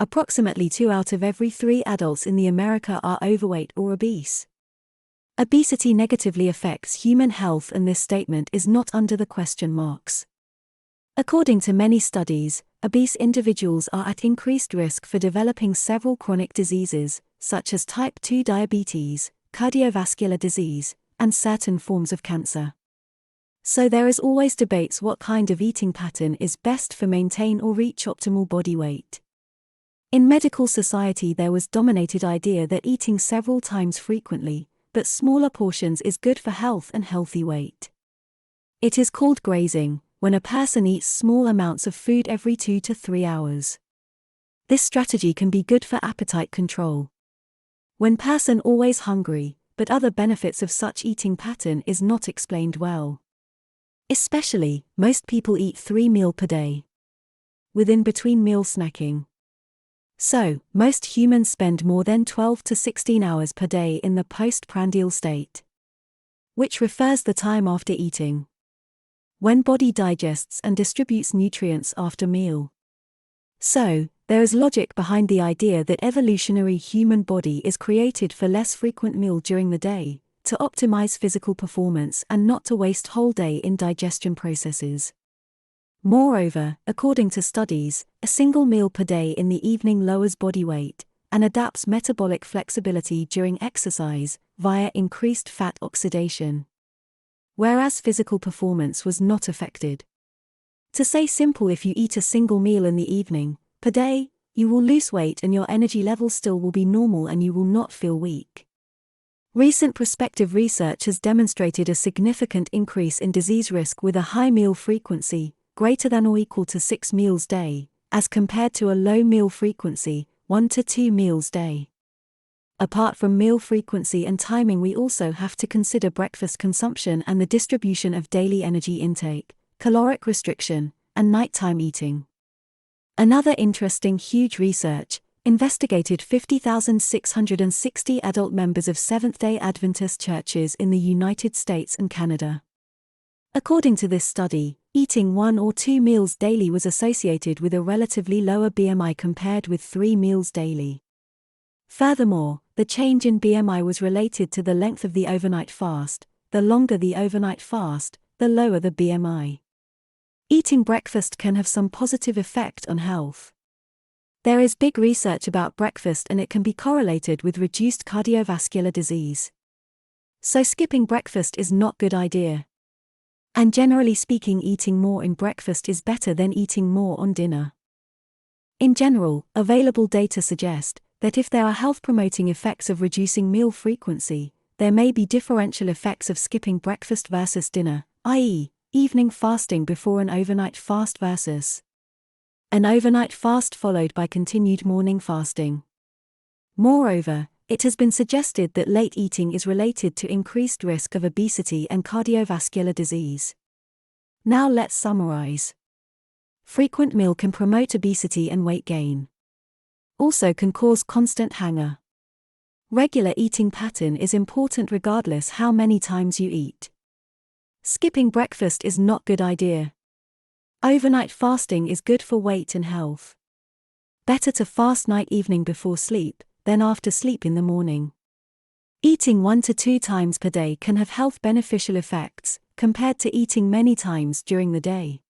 approximately 2 out of every 3 adults in America are overweight or obese. Obesity negatively affects human health, and this statement is not under the question marks. According to many studies, obese individuals are at increased risk for developing several chronic diseases, such as type 2 diabetes, cardiovascular disease, and certain forms of cancer. So there is always debates what kind of eating pattern is best for maintain or reach optimal body weight. In medical society there was dominated idea that eating several times frequently, but smaller portions is good for health and healthy weight. It is called grazing, when a person eats small amounts of food every 2 to 3 hours. This strategy can be good for appetite control. When person always hungry, but other benefits of such eating pattern is not explained well. Especially, most people eat 3 meals per day. Within between meal snacking. So, most humans spend more than 12 to 16 hours per day in the postprandial state, which refers the time after eating, when body digests and distributes nutrients after meal. So, there is logic behind the idea that evolutionary human body is created for less frequent meal during the day, to optimize physical performance and not to waste whole day in digestion processes. Moreover, according to studies, a single meal per day in the evening lowers body weight and adapts metabolic flexibility during exercise via increased fat oxidation, whereas physical performance was not affected. To say simple, if you eat a single meal in the evening per day, you will lose weight and your energy level still will be normal and you will not feel weak. Recent prospective research has demonstrated a significant increase in disease risk with a high meal frequency, greater than or equal to 6 meals a day, as compared to a low meal frequency, 1 to 2 meals a day. Apart from meal frequency and timing, we also have to consider breakfast consumption and the distribution of daily energy intake, caloric restriction, and nighttime eating. Another interesting huge research investigated 50,660 adult members of Seventh-day Adventist churches in the United States and Canada. According to this study, eating 1 or 2 meals daily was associated with a relatively lower BMI compared with 3 meals daily. Furthermore, the change in BMI was related to the length of the overnight fast. The longer the overnight fast, the lower the BMI. Eating breakfast can have some positive effect on health. There is big research about breakfast and it can be correlated with reduced cardiovascular disease. So skipping breakfast is not a good idea. And generally speaking, eating more in breakfast is better than eating more on dinner. In general, available data suggest that if there are health-promoting effects of reducing meal frequency, there may be differential effects of skipping breakfast versus dinner, i.e., evening fasting before an overnight fast versus an overnight fast followed by continued morning fasting. Moreover, it has been suggested that late eating is related to increased risk of obesity and cardiovascular disease. Now let's summarize. Frequent meal can promote obesity and weight gain. Also can cause constant hunger. Regular eating pattern is important regardless how many times you eat. Skipping breakfast is not a good idea. Overnight fasting is good for weight and health. Better to fast night evening before sleep than after sleep in the morning. Eating 1 to 2 times per day can have health beneficial effects, compared to eating many times during the day.